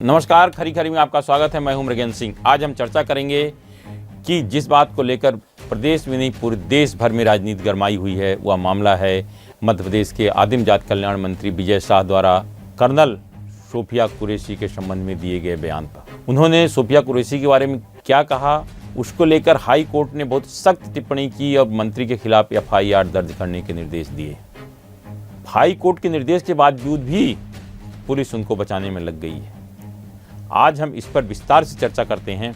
नमस्कार, खरी खरी में आपका स्वागत है। मैं हूं मृगेंद्र सिंह। आज हम चर्चा करेंगे कि जिस बात को लेकर प्रदेश में नहीं पूरे देश भर में राजनीति गरमाई हुई है, वह मामला है मध्य प्रदेश के आदिम जाति कल्याण मंत्री विजय शाह द्वारा कर्नल सोफिया कुरैशी के संबंध में दिए गए बयान पर। उन्होंने सोफिया कुरैशी के बारे में क्या कहा, उसको लेकर हाई कोर्ट ने बहुत सख्त टिप्पणी की और मंत्री के खिलाफ FIR दर्ज करने के निर्देश दिए। हाई कोर्ट के निर्देश के बावजूद भी पुलिस उनको बचाने में लग गई है। आज हम इस पर विस्तार से चर्चा करते हैं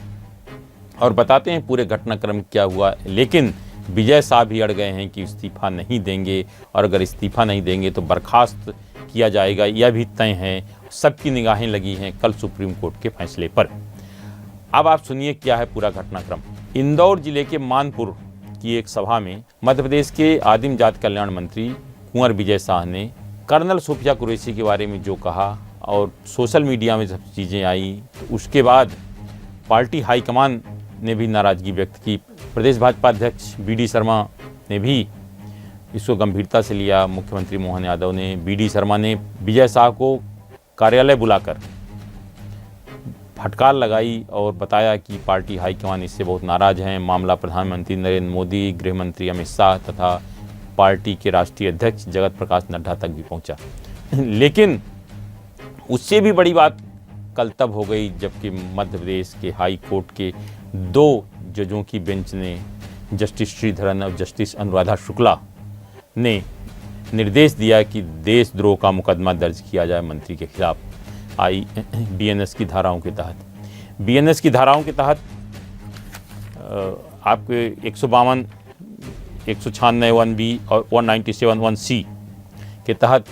और बताते हैं पूरे घटनाक्रम क्या हुआ। लेकिन विजय शाह भी अड़ गए हैं कि इस्तीफा नहीं देंगे, और अगर इस्तीफा नहीं देंगे तो बर्खास्त किया जाएगा, यह भी तय है। सबकी निगाहें लगी हैं कल सुप्रीम कोर्ट के फैसले पर। अब आप सुनिए क्या है पूरा घटनाक्रम। इंदौर जिले के मानपुर की एक सभा में मध्य प्रदेश के आदिम जाति कल्याण मंत्री कुंवर विजय शाह ने कर्नल सोफिया कुरैशी के बारे में जो कहा और सोशल मीडिया में सब चीज़ें आई, तो उसके बाद पार्टी हाईकमान ने भी नाराज़गी व्यक्त की। प्रदेश भाजपा अध्यक्ष BD शर्मा ने भी इसको गंभीरता से लिया। मुख्यमंत्री मोहन यादव ने, BD शर्मा ने विजय शाह को कार्यालय बुलाकर फटकार लगाई और बताया कि पार्टी हाईकमान इससे बहुत नाराज़ हैं। मामला प्रधानमंत्री नरेंद्र मोदी, गृह मंत्री अमित शाह तथा पार्टी के राष्ट्रीय अध्यक्ष जगत प्रकाश नड्डा तक भी पहुंचा। लेकिन उससे भी बड़ी बात कल तब हो गई जबकि मध्य प्रदेश के हाई कोर्ट के 2 जजों की बेंच ने, जस्टिस श्रीधरन और जस्टिस अनुराधा शुक्ला ने निर्देश दिया कि देशद्रोह का मुकदमा दर्ज किया जाए मंत्री के खिलाफ BNS की धाराओं के तहत। BNS की धाराओं के तहत आपके 152, 196 1B और 197 1C के तहत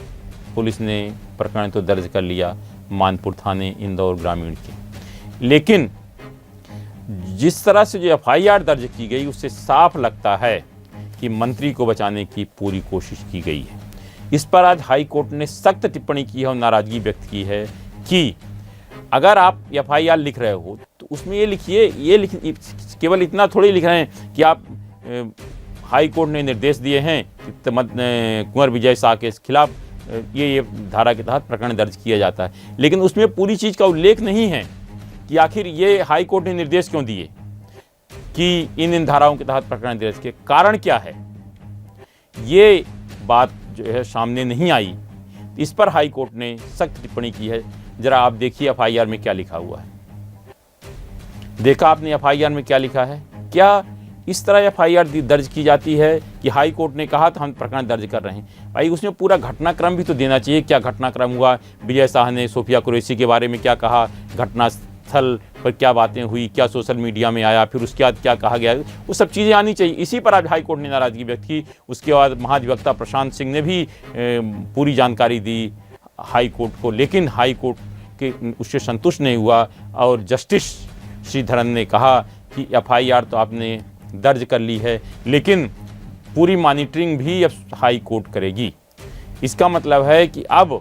पुलिस ने प्रकरण तो दर्ज कर लिया मानपुर थाने इंदौर ग्रामीण के। लेकिन जिस तरह से जो FIR दर्ज की गई उससे साफ लगता है कि मंत्री को बचाने की पूरी कोशिश की गई है। इस पर आज हाई कोर्ट ने सख्त टिप्पणी की है और नाराज़गी व्यक्त की है कि अगर आप FIR लिख रहे हो तो उसमें ये लिखिए, केवल इतना थोड़ी लिख रहे हैं कि आप हाई कोर्ट ने निर्देश दिए हैं कि कुंवर विजय शाह के खिलाफ ये धारा के तहत प्रकरण दर्ज किया जाता है। लेकिन उसमें पूरी चीज़ का उल्लेख नहीं है कि आखिर ये हाई कोर्ट ने निर्देश क्यों दिए कि इन धाराओं के तहत प्रकरण दर्ज के कारण क्या है। ये बात जो है सामने नहीं आई। इस पर हाई कोर्ट ने सख्त टिप्पणी की है। जरा आप देखिए FIR में क्या लिखा हुआ है। देखा आपने FIR में क्या लिखा है? क्या इस तरह FIR दर्ज की जाती है कि हाई कोर्ट ने कहा तो हम प्रकरण दर्ज कर रहे हैं? भाई उसमें पूरा घटनाक्रम भी तो देना चाहिए। क्या घटनाक्रम हुआ, विजय शाह ने सोफिया कुरैशी के बारे में क्या कहा, घटनास्थल पर क्या बातें हुई, क्या सोशल मीडिया में आया, फिर उसके बाद क्या कहा गया, वो सब चीज़ें आनी चाहिए। इसी पर आज हाई कोर्ट ने नाराज़गी व्यक्त की। उसके बाद महाधिवक्ता प्रशांत सिंह ने भी पूरी जानकारी दी हाई कोर्ट को। लेकिन हाई कोर्ट के उससे संतुष्ट नहीं हुआ और जस्टिस श्रीधरन ने कहा कि FIR तो आपने दर्ज कर ली है, लेकिन पूरी मॉनिटरिंग भी अब हाई कोर्ट करेगी। इसका मतलब है कि अब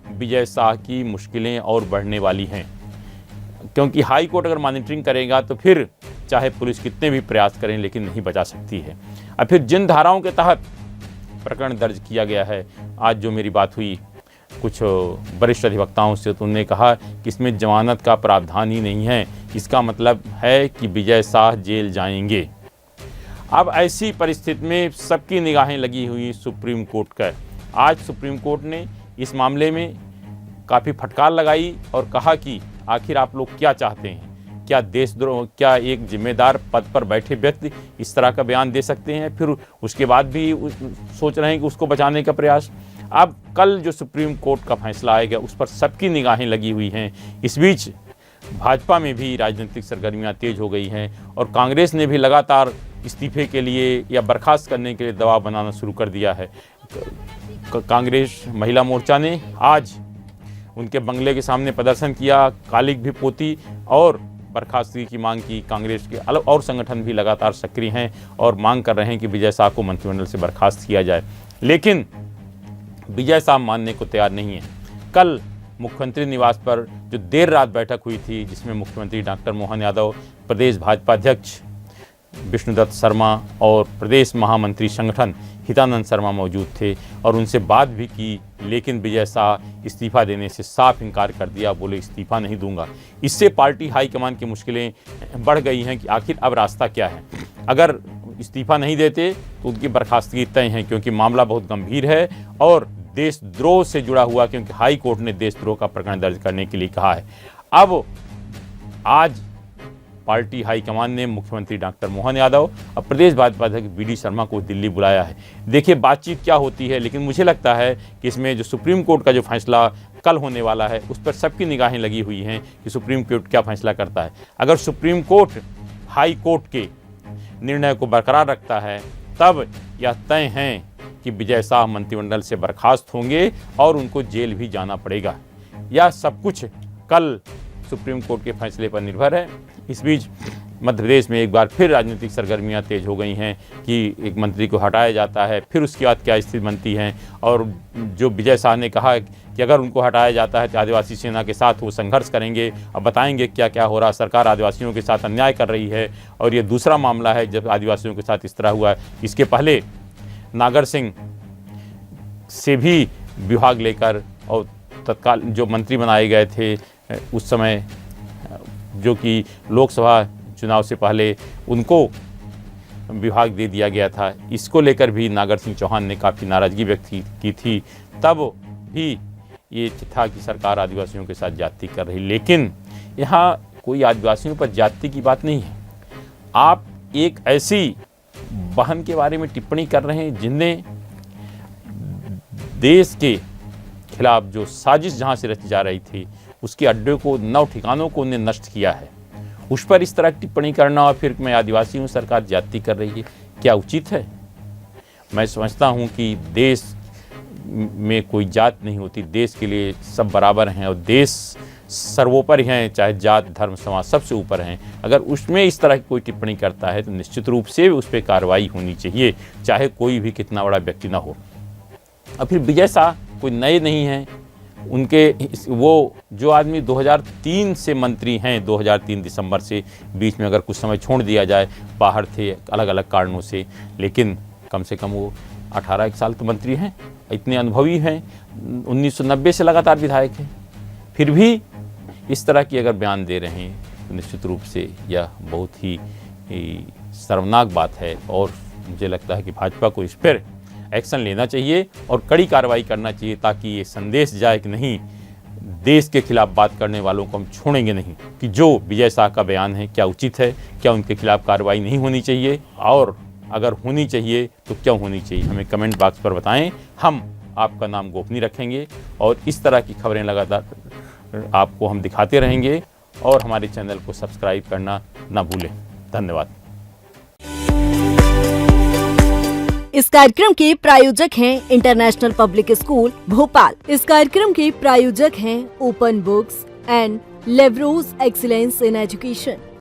विजय शाह की मुश्किलें और बढ़ने वाली हैं, क्योंकि हाई कोर्ट अगर मॉनिटरिंग करेगा तो फिर चाहे पुलिस कितने भी प्रयास करें लेकिन नहीं बचा सकती है। अब फिर जिन धाराओं के तहत प्रकरण दर्ज किया गया है, आज जो मेरी बात हुई कुछ वरिष्ठ अधिवक्ताओं से, तो उन्होंने कहा कि इसमें जमानत का प्रावधान ही नहीं है। इसका मतलब है कि विजय शाह जेल जाएंगे। अब ऐसी परिस्थिति में सबकी निगाहें लगी हुई सुप्रीम कोर्ट का। आज सुप्रीम कोर्ट ने इस मामले में काफ़ी फटकार लगाई और कहा कि आखिर आप लोग क्या चाहते हैं? क्या देशद्रोह, क्या एक जिम्मेदार पद पर बैठे व्यक्ति इस तरह का बयान दे सकते हैं? फिर उसके बाद भी सोच रहे हैं कि उसको बचाने का प्रयास। अब कल जो सुप्रीम कोर्ट का फैसला आएगा उस पर सबकी निगाहें लगी हुई हैं। इस बीच भाजपा में भी राजनीतिक सरगर्मियां तेज हो गई हैं और कांग्रेस ने भी लगातार इस्तीफे के लिए या बर्खास्त करने के लिए दबाव बनाना शुरू कर दिया है। कांग्रेस महिला मोर्चा ने आज उनके बंगले के सामने प्रदर्शन किया, कालिक भी पोती और बर्खास्तगी की मांग की। कांग्रेस के अलग और संगठन भी लगातार सक्रिय हैं और मांग कर रहे हैं कि विजय शाह को मंत्रिमंडल से बर्खास्त किया जाए। लेकिन विजय शाह मानने को तैयार नहीं है। कल मुख्यमंत्री निवास पर जो देर रात बैठक हुई थी, जिसमें मुख्यमंत्री डॉक्टर मोहन यादव, प्रदेश भाजपा अध्यक्ष विष्णुदत्त शर्मा और प्रदेश महामंत्री संगठन हितानंद शर्मा मौजूद थे और उनसे बात भी की, लेकिन विजय शाह इस्तीफ़ा देने से साफ इनकार कर दिया, बोले इस्तीफ़ा नहीं दूंगा। इससे पार्टी हाईकमान की मुश्किलें बढ़ गई हैं कि आखिर अब रास्ता क्या है। अगर इस्तीफ़ा नहीं देते तो उनकी बर्खास्तगी तय है, क्योंकि मामला बहुत गंभीर है और देशद्रोह से जुड़ा हुआ, क्योंकि हाई कोर्ट ने देशद्रोह का प्रकरण दर्ज करने के लिए कहा है। अब आज पार्टी हाईकमान ने मुख्यमंत्री डॉक्टर मोहन यादव और प्रदेश भाजपा अध्यक्ष वी डी शर्मा को दिल्ली बुलाया है। देखिए बातचीत क्या होती है, लेकिन मुझे लगता है कि इसमें जो सुप्रीम कोर्ट का जो फैसला कल होने वाला है उस पर सबकी निगाहें लगी हुई हैं कि सुप्रीम कोर्ट क्या फैसला करता है। अगर सुप्रीम कोर्ट हाई कोर्ट के निर्णय को बरकरार रखता है तब यह तय है कि विजय शाह मंत्रिमंडल से बर्खास्त होंगे और उनको जेल भी जाना पड़ेगा। यह सब कुछ कल सुप्रीम कोर्ट के फैसले पर निर्भर है। इस बीच मध्य प्रदेश में एक बार फिर राजनीतिक सरगर्मियां तेज हो गई हैं कि एक मंत्री को हटाया जाता है, फिर उसके बाद क्या स्थिति बनती है। और जो विजय शाह ने कहा कि अगर उनको हटाया जाता है तो आदिवासी सेना के साथ वो संघर्ष करेंगे और बताएंगे क्या क्या हो रहा है। सरकार आदिवासियों के साथ अन्याय कर रही है और ये दूसरा मामला है जब आदिवासियों के साथ इस तरह हुआ है। इसके पहले नागर सिंह से भी विभाग लेकर और तत्काल जो मंत्री बनाए गए थे उस समय, जो कि लोकसभा चुनाव से पहले उनको विभाग दे दिया गया था, इसको लेकर भी नागर सिंह चौहान ने काफ़ी नाराज़गी व्यक्त की थी। तब भी ये था कि सरकार आदिवासियों के साथ जाति कर रही, लेकिन यहाँ कोई आदिवासियों पर जाति की बात नहीं है। आप एक ऐसी बहन के बारे में टिप्पणी कर रहे हैं जिनने देश के खिलाफ जो साजिश जहाँ से रची जा रही थी उसके अड्डे को, 9 ठिकानों को उन्हें नष्ट किया है। उस पर इस तरह टिप्पणी करना और फिर मैं आदिवासी हूँ सरकार जाति कर रही है, क्या उचित है? मैं समझता हूँ कि देश में कोई जात नहीं होती, देश के लिए सब बराबर हैं और देश सर्वोपरि हैं, चाहे जात धर्म समाज सबसे ऊपर हैं। अगर उसमें इस तरह की कोई टिप्पणी करता है तो निश्चित रूप से उस पर कार्रवाई होनी चाहिए, चाहे कोई भी कितना बड़ा व्यक्ति ना हो। और फिर विजय शाह कोई नए नहीं हैं, उनके वो जो आदमी 2003 से मंत्री हैं, 2003 दिसंबर से, बीच में अगर कुछ समय छोड़ दिया जाए, बाहर थे अलग अलग कारणों से, लेकिन कम से कम वो 18 साल तो मंत्री हैं, इतने अनुभवी हैं, 1990 से लगातार विधायक हैं। फिर भी इस तरह की अगर बयान दे रहे हैं तो निश्चित रूप से यह बहुत ही शर्मनाक बात है और मुझे लगता है कि भाजपा को इस पर एक्शन लेना चाहिए और कड़ी कार्रवाई करना चाहिए, ताकि ये संदेश जाए कि नहीं, देश के खिलाफ बात करने वालों को हम छोड़ेंगे नहीं। कि जो विजय शाह का बयान है क्या उचित है, क्या उनके खिलाफ कार्रवाई नहीं होनी चाहिए, और अगर होनी चाहिए तो क्यों होनी चाहिए, हमें कमेंट बॉक्स पर बताएं। हम आपका नाम गोपनीय रखेंगे और इस तरह की खबरें लगातार आपको हम दिखाते रहेंगे और हमारे चैनल को सब्सक्राइब करना ना भूलें। धन्यवाद। इस कार्यक्रम के प्रायोजक हैं इंटरनेशनल पब्लिक स्कूल भोपाल। इस कार्यक्रम के प्रायोजक हैं Open Books and Leverage Excellence in education.